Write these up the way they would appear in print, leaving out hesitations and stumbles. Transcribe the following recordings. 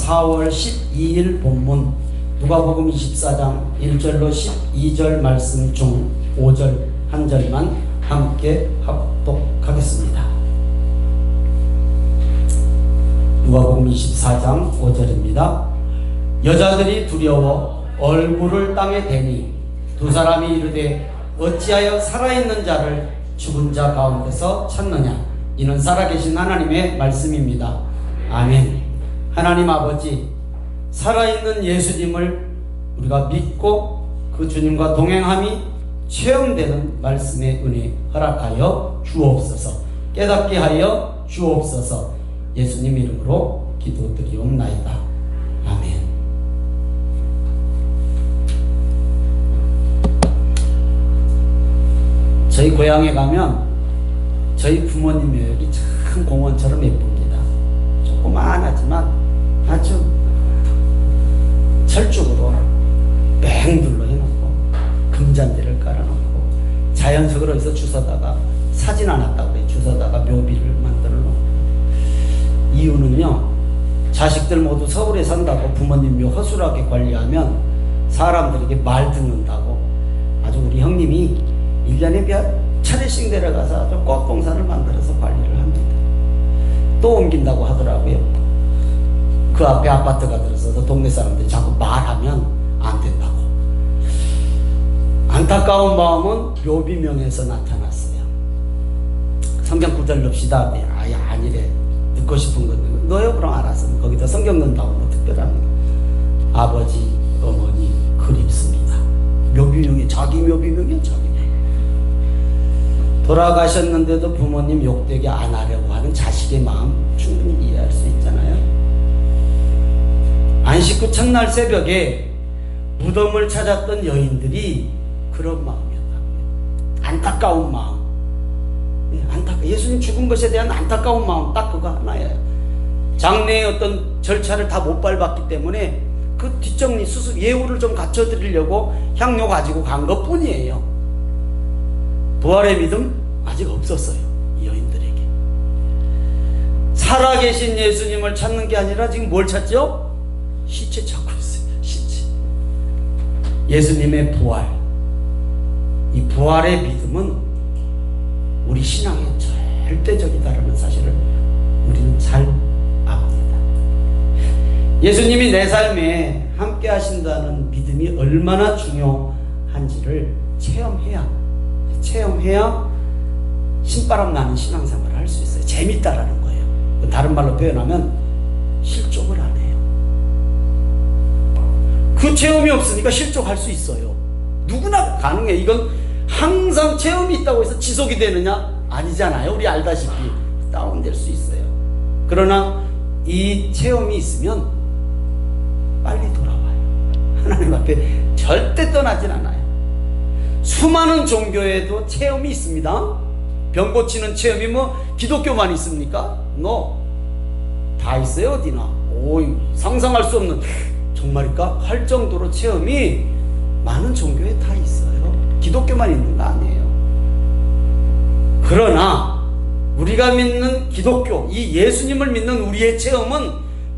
4월 12일 본문 누가복음 24장 1절로 12절 말씀 중 5절 한 절만 함께 합독하겠습니다. 누가복음 24장 5절입니다. 여자들이 두려워 얼굴을 땅에 대니 두 사람이 이르되 어찌하여 살아있는 자를 죽은 자 가운데서 찾느냐. 이는 살아계신 하나님의 말씀입니다. 아멘. 하나님 아버지, 살아있는 예수님을 우리가 믿고 그 주님과 동행함이 체험되는 말씀의 은혜 허락하여 주옵소서. 깨닫게 하여 주옵소서. 예수님 이름으로 기도드리옵나이다. 아멘. 저희 고향에 가면 저희 부모님 묘역이 참 공원처럼 예쁩니다. 조그만하지만 아주 철쭉으로 맹둘러 해놓고 금잔디를 깔아놓고 자연석으로 해서 주워다가 사진 안 왔다고 그래. 주워다가 묘비를 만들어 놓고. 이유는요, 자식들 모두 서울에 산다고 부모님 묘 허술하게 관리하면 사람들에게 말 듣는다고 아주 우리 형님이 1년에 몇 차례씩 내려가서 아주 꽃동산을 만들어서 관리를 합니다. 또 옮긴다고 하더라고요. 그 앞에 아파트가 들어서서 동네 사람들이 자꾸 말하면 안 된다고. 안타까운 마음은 묘비명에서 나타났어요. 성경 구절 넣읍시다. 아예 아니래. 듣고 싶은 건데 너요? 그럼 알았어. 거기다 성경 넣는다고 뭐 특별한 거. 아버지, 어머니 그립습니다. 묘비명이 자기 묘비명이야. 자기 묘비명. 돌아가셨는데도 부모님 욕되게 안 하려고 하는 자식의 마음 충분히 이해할 수 있잖아요. 안식 후 첫날 새벽에 무덤을 찾았던 여인들이 그런 마음이었다고요. 안타까운 마음. 예수님 죽은 것에 대한 안타까운 마음, 딱 그거 하나예요. 장례의 어떤 절차를 다 못 밟았기 때문에 그 뒷정리 수습 예우를 좀 갖춰드리려고 향료 가지고 간 것 뿐이에요. 부활의 믿음 아직 없었어요. 이 여인들에게. 살아계신 예수님을 찾는 게 아니라 지금 뭘 찾죠? 시체 찾고 있어요. 시체. 예수님의 부활. 이 부활의 믿음은 우리 신앙의 절대적이다라는 사실을 우리는 잘 압니다. 예수님이 내 삶에 함께 하신다는 믿음이 얼마나 중요한지를 체험해야 신바람 나는 신앙생활을 할 수 있어요. 재밌다라는 거예요. 다른 말로 표현하면 실족을 안 해요. 그 체험이 없으니까 실족할 수 있어요. 누구나 가능해. 이건 항상 체험이 있다고 해서 지속이 되느냐? 아니잖아요. 우리 알다시피 다운될 수 있어요. 그러나 이 체험이 있으면 빨리 돌아와요. 하나님 앞에 절대 떠나진 않아요. 수많은 종교에도 체험이 있습니다. 병 고치는 체험이 뭐 기독교만 있습니까? 다 있어요. 어디나. 오이, 상상할 수 없는, 정말일까? 할 정도로 체험이 많은 종교에 다 있어요. 기독교만 있는 거 아니에요. 그러나 우리가 믿는 기독교, 이 예수님을 믿는 우리의 체험은,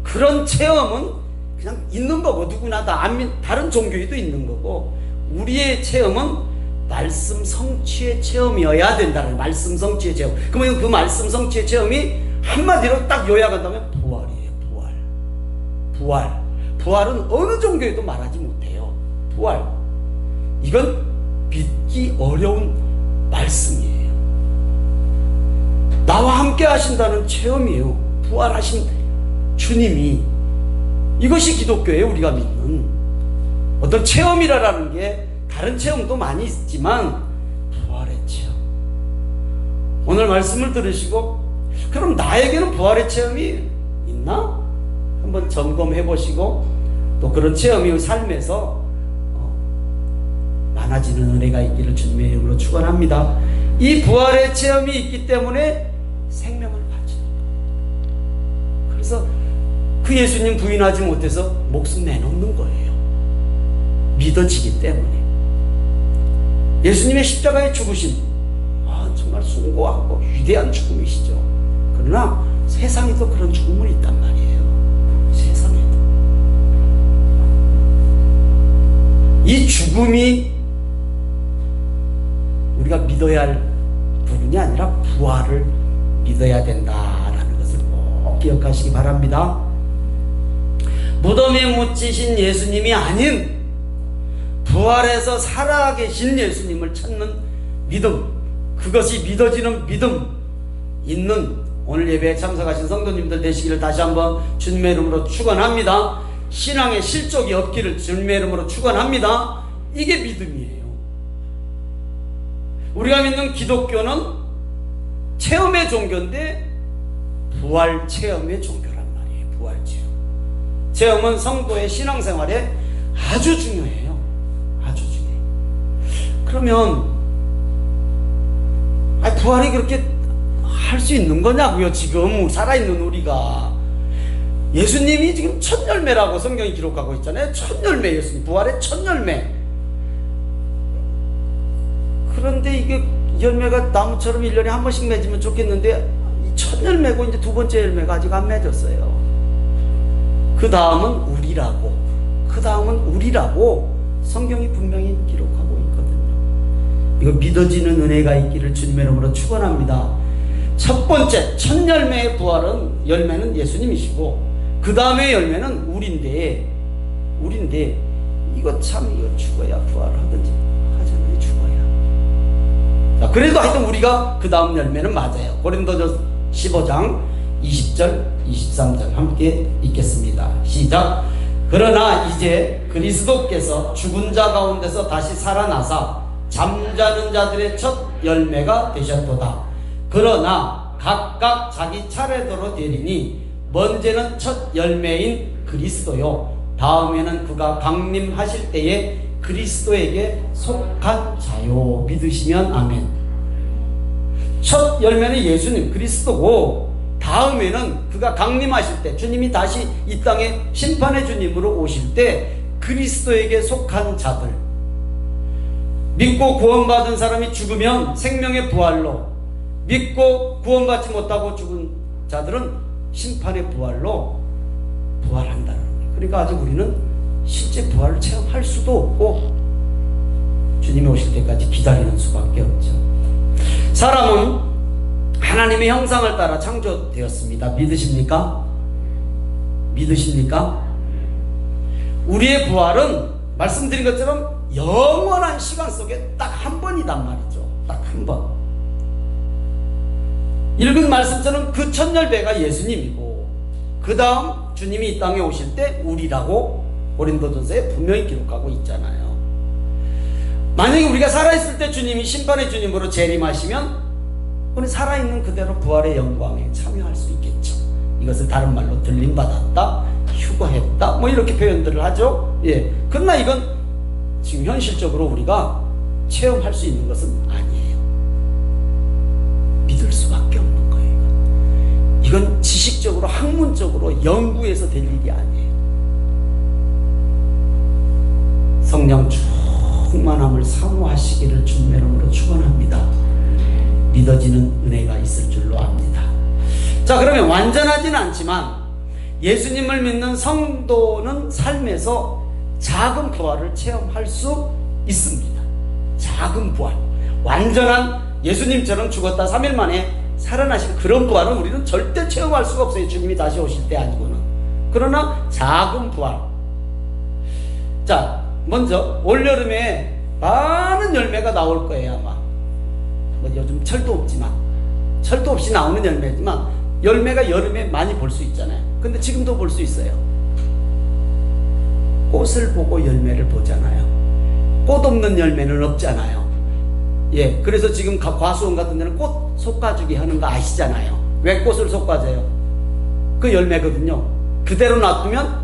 그런 체험은 그냥 있는 거고, 누구나 다 다른 종교에도 있는 거고, 우리의 체험은 말씀 성취의 체험이어야 된다는, 말씀 성취의 체험. 그러면 그 말씀 성취의 체험이 한마디로 딱 요약한다면 부활이에요. 부활은 어느 종교에도 말하지 못해요. 부활. 이건 믿기 어려운 말씀이에요. 나와 함께 하신다는 체험이에요. 부활하신 주님이. 이것이 기독교예요. 우리가 믿는 어떤 체험이라는 게, 다른 체험도 많이 있지만 부활의 체험. 오늘 말씀을 들으시고, 그럼 나에게는 부활의 체험이 있나? 한번 점검해 보시고, 또 그런 체험이 삶에서 많아지는 은혜가 있기를 주님의 이름으로 축원합니다. 이 부활의 체험이 있기 때문에 생명을 가지는 거예요. 그래서 그 예수님 부인하지 못해서 목숨 내놓는 거예요. 믿어지기 때문에. 예수님의 십자가의 죽으심, 정말 숭고하고 위대한 죽음이시죠. 그러나 세상에도 그런 죽음은 있단 말이에요. 세상에도. 이 죽음이 우리가 믿어야 할 부분이 아니라 부활을 믿어야 된다라는 것을 꼭 기억하시기 바랍니다. 무덤에 묻히신 예수님이 아닌 부활해서 살아계신 예수님을 찾는 믿음, 그것이 믿어지는 믿음 있는 오늘 예배에 참석하신 성도님들 되시기를 다시 한번 주님의 이름으로 축원합니다. 신앙에 실족이 없기를 주님의 이름으로 축원합니다. 이게 믿음이에요. 우리가 믿는 기독교는 체험의 종교인데 부활 체험의 종교란 말이에요. 부활 체험. 체험은 성도의 신앙생활에 아주 중요해요. 아주 중요해요. 그러면 부활이 그렇게 할 수 있는 거냐고요. 지금 살아있는 우리가. 예수님이 지금 첫 열매라고 성경이 기록하고 있잖아요. 첫 열매, 예수님 부활의 첫 열매. 그런데 이게 열매가 나무처럼 1년에 한 번씩 맺으면 좋겠는데 첫 열매고 이제 두 번째 열매가 아직 안 맺었어요. 그 다음은 우리라고 성경이 분명히 기록하고 있거든요. 이거 믿어지는 은혜가 있기를 주님의 이름으로 축원합니다. 첫 번째 첫 열매의 부활은 열매는 예수님이시고 그 다음에 열매는 우리인데 이거 죽어야 부활하든지 하잖아요. 죽어야. 자, 그래도 하여튼 우리가 그 다음 열매는 맞아요. 고린도전서 15장 20절 23절 함께 읽겠습니다. 시작. 그러나 이제 그리스도께서 죽은 자 가운데서 다시 살아나사 잠자는 자들의 첫 열매가 되셨도다. 그러나 각각 자기 차례대로 되리니 먼저는 첫 열매인 그리스도요 다음에는 그가 강림하실 때에 그리스도에게 속한 자요. 믿으시면 아멘. 첫 열매는 예수님 그리스도고 다음에는 그가 강림하실 때 주님이 다시 이 땅에 심판의 주님으로 오실 때 그리스도에게 속한 자들, 믿고 구원받은 사람이 죽으면 생명의 부활로, 믿고 구원받지 못하고 죽은 자들은 심판의 부활로 부활한다는 거예요. 그러니까 아직 우리는 실제 부활을 체험할 수도 없고 주님이 오실 때까지 기다리는 수밖에 없죠. 사람은 하나님의 형상을 따라 창조되었습니다. 믿으십니까? 믿으십니까? 우리의 부활은 말씀드린 것처럼 영원한 시간 속에 딱 한 번이단 말이죠. 딱 한 번. 읽은 말씀처럼 그 첫 열매가 예수님이고 그 다음 주님이 이 땅에 오실 때 우리라고 고린도전서에 분명히 기록하고 있잖아요. 만약에 우리가 살아있을 때 주님이 심판의 주님으로 재림하시면 우리 살아있는 그대로 부활의 영광에 참여할 수 있겠죠. 이것을 다른 말로 들림받았다, 휴거했다, 뭐 이렇게 표현들을 하죠. 예. 그러나 이건 지금 현실적으로 우리가 체험할 수 있는 것은 아니에요. 믿을 수밖에 없는 거예요. 이건 지식적으로, 학문적으로 연구해서 될 일이 아니에요. 성령 충만함을 사모하시기를 주님의 이름으로 축원합니다. 믿어지는 은혜가 있을 줄로 압니다. 자, 그러면 완전하지는 않지만 예수님을 믿는 성도는 삶에서 작은 부활을 체험할 수 있습니다. 작은 부활. 완전한 예수님처럼 죽었다 3일 만에 살아나신 그런 부활은 우리는 절대 체험할 수가 없어요. 주님이 다시 오실 때 아니고는. 그러나 작은 부활. 자, 먼저 올여름에 많은 열매가 나올 거예요. 아마 뭐 요즘 철도 없지만, 철도 없이 나오는 열매지만 열매가 여름에 많이 볼 수 있잖아요. 근데 지금도 볼 수 있어요. 꽃을 보고 열매를 보잖아요. 꽃 없는 열매는 없잖아요. 예, 그래서 지금 과수원 같은 데는 꽃 솎아주기 하는 거 아시잖아요. 왜 꽃을 솎아줘요? 그 열매거든요. 그대로 놔두면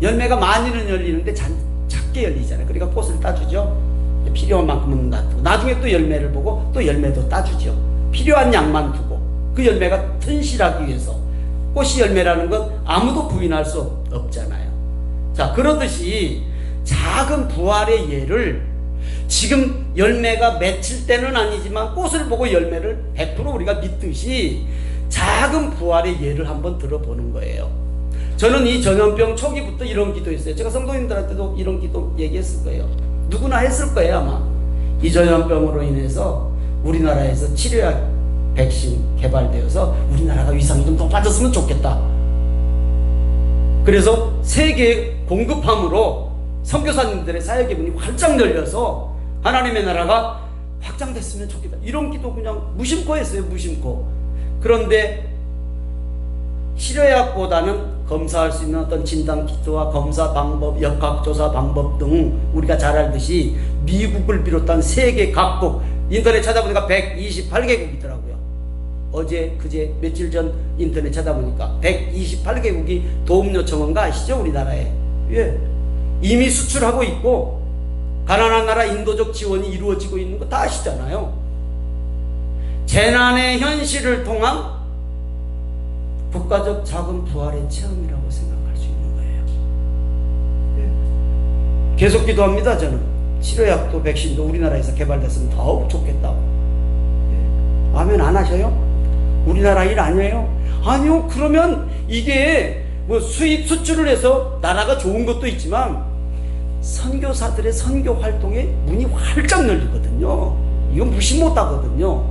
열매가 많이는 열리는데 작게 열리잖아요. 그러니까 꽃을 따주죠. 필요한 만큼은 놔두고 나중에 또 열매를 보고 또 열매도 따주죠. 필요한 양만 두고 그 열매가 튼실하기 위해서. 꽃이 열매라는 건 아무도 부인할 수 없잖아요. 자, 그러듯이 작은 부활의 예를 지금 열매가 맺힐 때는 아니지만 꽃을 보고 열매를 100% 우리가 믿듯이 작은 부활의 예를 한번 들어보는 거예요. 저는 이 전염병 초기부터 이런 기도했어요. 제가 성도님들한테도 이런 기도 얘기했을 거예요. 누구나 했을 거예요 아마. 이 전염병으로 인해서 우리나라에서 치료약 백신 개발되어서 우리나라가 위상이 좀 높아졌으면 좋겠다. 그래서 세계에 공급함으로 선교사님들의 사역의 문이 활짝 열려서 하나님의 나라가 확장됐으면 좋겠다. 이런 기도 그냥 무심코 했어요. 무심코. 그런데 치료약보다는 검사할 수 있는 어떤 진단 키트와 검사 방법, 역학조사 방법 등 우리가 잘 알듯이 미국을 비롯한 세계 각국, 인터넷 찾아보니까 128개국이더라고요. 어제 그제 며칠 전 인터넷 찾아보니까 128개국이 도움 요청한 거 아시죠? 우리나라에. 예. 이미 수출하고 있고 가난한 나라 인도적 지원이 이루어지고 있는 거 다 아시잖아요. 재난의 현실을 통한 국가적 자금 부활의 체험이라고 생각할 수 있는 거예요. 예. 계속 기도합니다. 저는 치료약도 백신도 우리나라에서 개발됐으면 더욱 좋겠다고. 예. 아멘 안 하셔요? 우리나라 일 아니에요? 아니요. 그러면 이게 뭐 수입 수출을 해서 나라가 좋은 것도 있지만 선교사들의 선교 활동에 문이 활짝 열리거든요. 이건 무시 못 하거든요.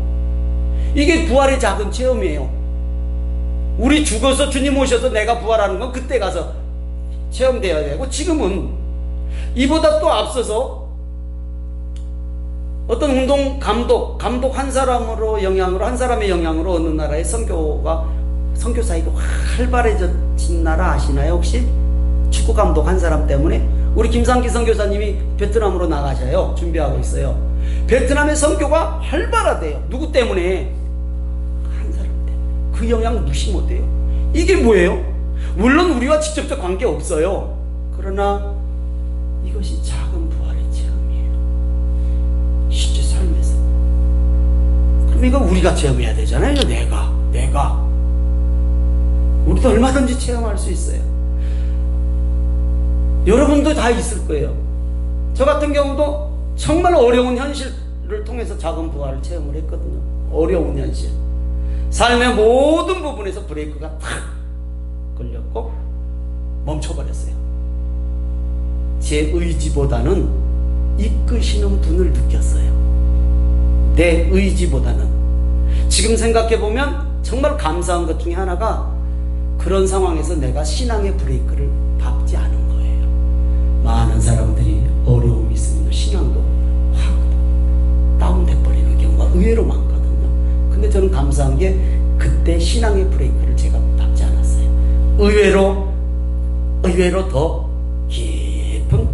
이게 부활의 작은 체험이에요. 우리 죽어서 주님 오셔서 내가 부활하는 건 그때 가서 체험되어야 되고, 지금은 이보다 또 앞서서 어떤 운동 감독 한 사람으로 영향으로, 한 사람의 영향으로 어느 나라의 선교사이가 활발해진 나라 아시나요 혹시? 축구 감독 한 사람 때문에 우리 김상기 선교사님이 베트남으로 나가셔요. 준비하고 있어요. 베트남의 선교가 활발하대요. 누구 때문에? 한 사람 때문에. 그 영향 무시 못해요. 이게 뭐예요? 물론 우리와 직접적 관계 없어요. 그러나 이것이 작은 부활의 체험이에요. 실제 삶에서. 그럼 이거 우리가 체험해야 되잖아요. 내가 우리도 얼마든지 체험할 수 있어요. 여러분도 다 있을 거예요. 저 같은 경우도 정말 어려운 현실을 통해서 작은 부활을 체험을 했거든요. 어려운 현실. 삶의 모든 부분에서 브레이크가 탁 걸렸고 멈춰버렸어요. 제 의지보다는 이끄시는 분을 느꼈어요. 내 의지보다는. 지금 생각해보면 정말 감사한 것 중에 하나가 그런 상황에서 내가 신앙의 브레이크를 밟지 않은 거예요. 많은 사람들이 어려움이 있으면 신앙도 확 다운돼 버리는 경우가 의외로 많거든요. 근데 저는 감사한 게 그때 신앙의 브레이크를 제가 밟지 않았어요. 의외로 더 깊은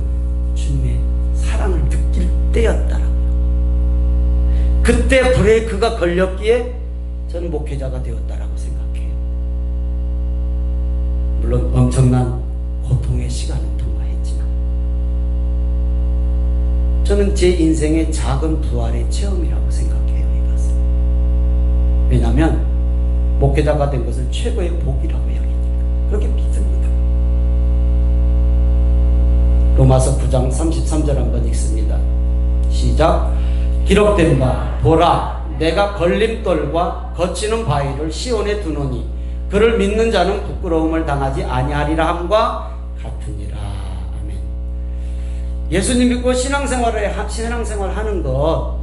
주님의 사랑을 느낄 때였더라고요. 그때 브레이크가 걸렸기에 저는 목회자가 되었다라고 생각해요. 물론 엄청난 고통의 시간을 통과했지만 저는 제 인생의 작은 부활의 체험이라고 생각해요. 이것은. 왜냐하면 목회자가 된 것을 최고의 복이라고 여기니까 그렇게 믿습니다. 로마서 9장 33절 한번 읽습니다. 시작. 기록된 바 보라 내가 걸림돌과 거치는 바위를 시온에 두노니 그를 믿는 자는 부끄러움을 당하지 아니하리라 함과 같으니라. 아멘. 예수님 믿고 신앙생활 하는 것,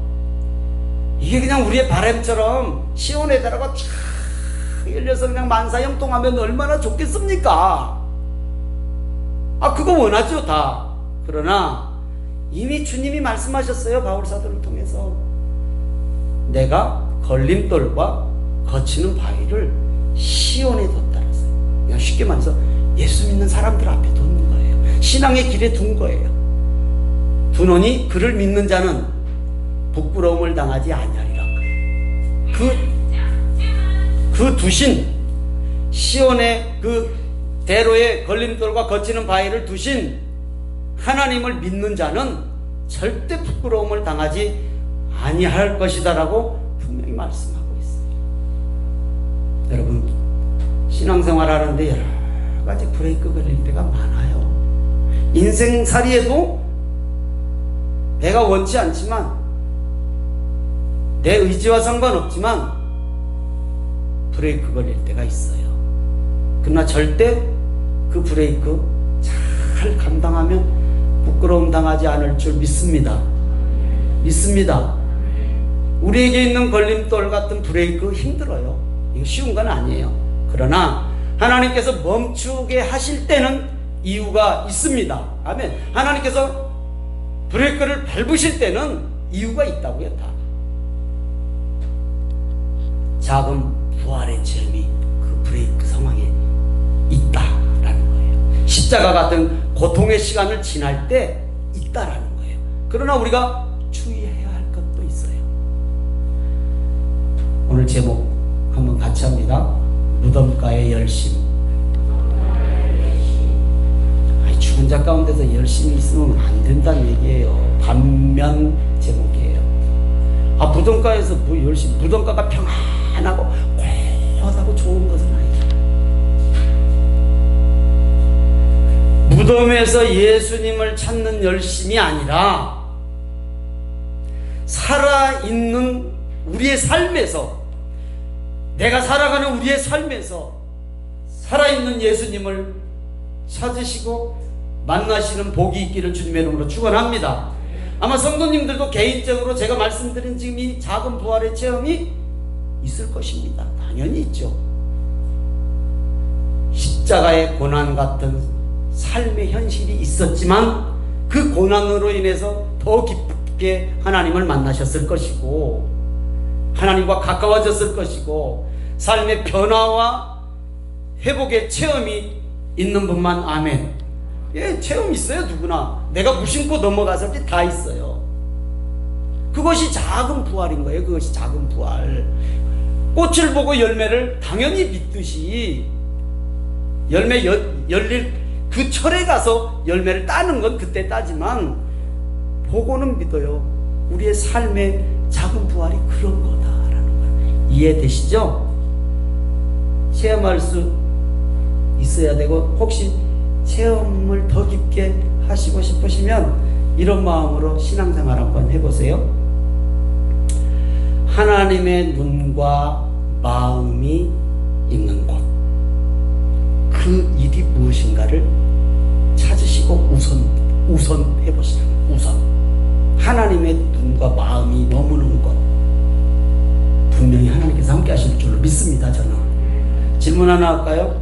이게 그냥 우리의 바람처럼 시온에다가 쫙 열려서 그냥 만사형통하면 얼마나 좋겠습니까? 그거 원하죠 다. 그러나 이미 주님이 말씀하셨어요. 바울사도를 통해서 내가 걸림돌과 거치는 바위를 시온에 뒀다라서요. 그냥 쉽게 말해서 예수 믿는 사람들 앞에 둔 거예요. 신앙의 길에 둔 거예요. 두노니 그를 믿는 자는 부끄러움을 당하지 아니하리라. 그 두신 시온의 그 대로에 걸림돌과 거치는 바위를 두신 하나님을 믿는 자는 절대 부끄러움을 당하지 아니할 것이다라고 분명히 말씀하고 있어요. 여러분, 신앙생활 하는데 여러 가지 브레이크 걸릴 때가 많아요. 인생살이에도 내가 원치 않지만 내 의지와 상관없지만 브레이크 걸릴 때가 있어요. 그러나 절대 그 브레이크 잘 감당하면 부끄러움 당하지 않을 줄 믿습니다. 믿습니다. 우리에게 있는 걸림돌 같은 브레이크 힘들어요. 이거 쉬운 건 아니에요. 그러나 하나님께서 멈추게 하실 때는 이유가 있습니다. 아멘. 하나님께서 브레이크를 밟으실 때는 이유가 있다고요. 다. 작은 부활의 체험이 그 브레이크 상황에 있다라는 거예요. 십자가 같은 고통의 시간을 지날 때 있다라는 거예요. 그러나 우리가 주의해야 할 것도 있어요. 오늘 제목 한번 같이 합니다. 무덤가의 열심. 아니, 죽은 자 가운데서 열심히 있으면 안 된다는 얘기예요. 반면 제목이에요. 아, 무덤가에서 뭐 열심, 무덤가가 평안하고 고요하고 좋은 것은 아니죠. 무덤에서 예수님을 찾는 열심이 아니라 살아있는 우리의 삶에서, 내가 살아가는 우리의 삶에서 살아있는 예수님을 찾으시고 만나시는 복이 있기를 주님의 이름으로 축원합니다. 아마 성도님들도 개인적으로 제가 말씀드린 지금 이 작은 부활의 체험이 있을 것입니다. 당연히 있죠. 십자가의 고난 같은 삶의 현실이 있었지만 그 고난으로 인해서 더 깊게 하나님을 만나셨을 것이고 하나님과 가까워졌을 것이고 삶의 변화와 회복의 체험이 있는 분만 아멘. 예, 체험 있어요. 누구나. 내가 무심코 넘어갔을 때 다 있어요. 그것이 작은 부활인 거예요. 그것이 작은 부활. 꽃을 보고 열매를 당연히 믿듯이 열매 열릴 그 철에 가서 열매를 따는 건 그때 따지만 보고는 믿어요. 우리의 삶의 작은 부활이 그런 거다라는 걸 이해되시죠? 체험할 수 있어야 되고, 혹시 체험을 더 깊게 하시고 싶으시면 이런 마음으로 신앙생활 한번 해보세요. 하나님의 눈과 마음이 있는 곳, 그 일이 무엇인가를 찾으시고 우선 해보시라고. 우선 하나님의 눈과 마음이 머무는 곳, 분명히 하나님께서 함께 하실 줄로 믿습니다. 저는 질문 하나 할까요?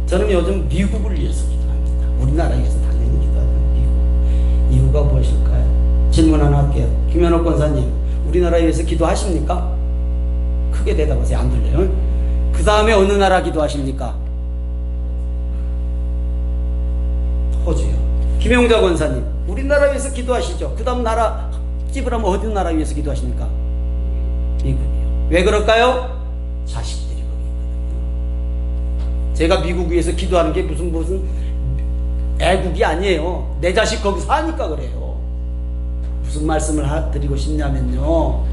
저는 요즘 미국을 위해서 기도합니다. 우리나라 위해서 당연히 기도하는 미국. 이유가 무엇일까요? 질문 하나 할게요. 김현옥 권사님, 우리나라 위해서 기도하십니까? 크게 대답하세요. 안 들려요? 그 다음에 어느 나라 기도하십니까? 호주요. 김영자 권사님, 우리나라 위해서 기도하시죠? 그 다음 나라 찝으라면 어디 나라 위해서 기도하십니까? 미국이요. 왜 그럴까요? 자식들이 거기 있거든요. 제가 미국 위해서 기도하는 게 무슨 애국이 아니에요. 내 자식 거기 사니까 그래요. 무슨 말씀을 드리고 싶냐면요,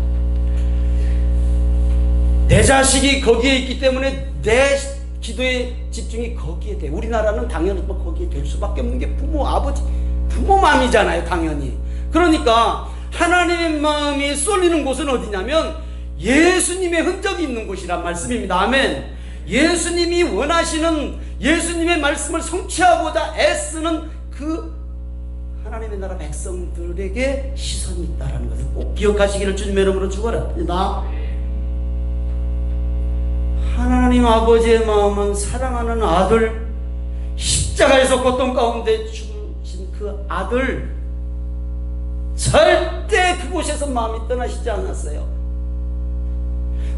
내 자식이 거기에 있기 때문에 내 기도의 집중이 거기에 돼. 우리나라는 당연히 거기에 될 수밖에 없는 게 부모, 아버지, 부모 마음이잖아요. 당연히. 그러니까 하나님의 마음이 쏠리는 곳은 어디냐면 예수님의 흔적이 있는 곳이란 말씀입니다. 아멘. 예수님이 원하시는 예수님의 말씀을 성취하고자 애쓰는 그 하나님의 나라 백성들에게 시선이 있다는 것을 꼭 기억하시기를 주님의 이름으로 축원합니다. 하나님 아버지의 마음은 사랑하는 아들, 십자가에서 고통 가운데 죽으신 그 아들, 절대 그곳에서 마음이 떠나시지 않았어요.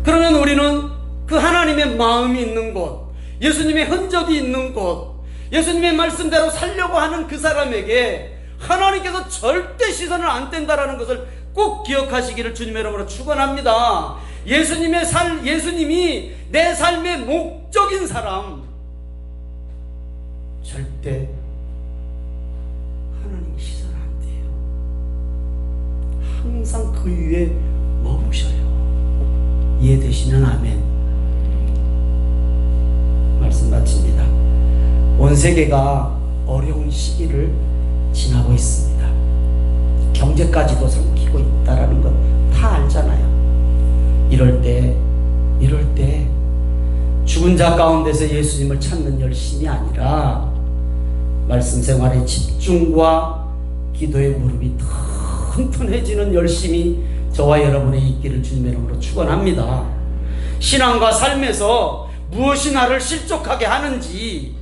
그러면 우리는 그 하나님의 마음이 있는 곳, 예수님의 흔적이 있는 곳, 예수님의 말씀대로 살려고 하는 그 사람에게 하나님께서 절대 시선을 안 뗀다라는 것을 꼭 기억하시기를 주님의 이름으로 축원합니다. 예수님이 내 삶의 목적인 사람, 절대 하나님이 시선 안 돼요. 항상 그 위에 머무셔요. 이해되시면 아멘. 말씀 마칩니다. 온 세계가 어려운 시기를 지나고 있습니다. 경제까지도 삼키고 있다라는 것 다 알잖아요. 이럴 때 죽은 자 가운데서 예수님을 찾는 열심이 아니라 말씀 생활의 집중과 기도의 무릎이 튼튼해지는 열심이 저와 여러분의 있기를 주님의 이름으로 축원합니다. 신앙과 삶에서 무엇이 나를 실족하게 하는지,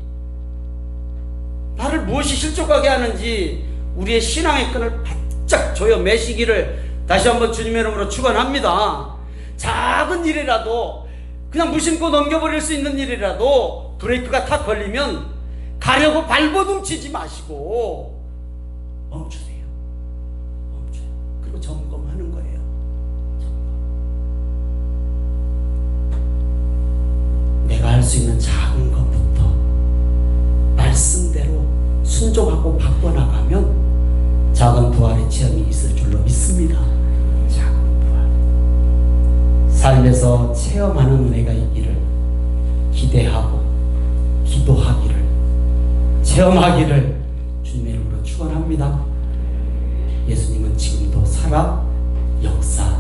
나를 무엇이 실족하게 하는지 우리의 신앙의 끈을 바짝 조여 매시기를 다시 한번 주님의 이름으로 축원합니다. 작은 일이라도, 그냥 무심코 넘겨버릴 수 있는 일이라도 브레이크가 탁 걸리면 가려고 발버둥 치지 마시고 멈추세요. 멈춰요. 그리고 점검하는 거예요. 점검. 내가 할 수 있는 작은 것부터 말씀대로 순종하고 바꿔나가면 작은 부활의 체험이 있을 줄로 믿습니다. 작은 부활. 삶에서 체험하는 은혜가 있기를 기대하고 기도하기를, 체험하기를 주님의 이름으로 축원합니다. 예수님은 지금도 살아 역사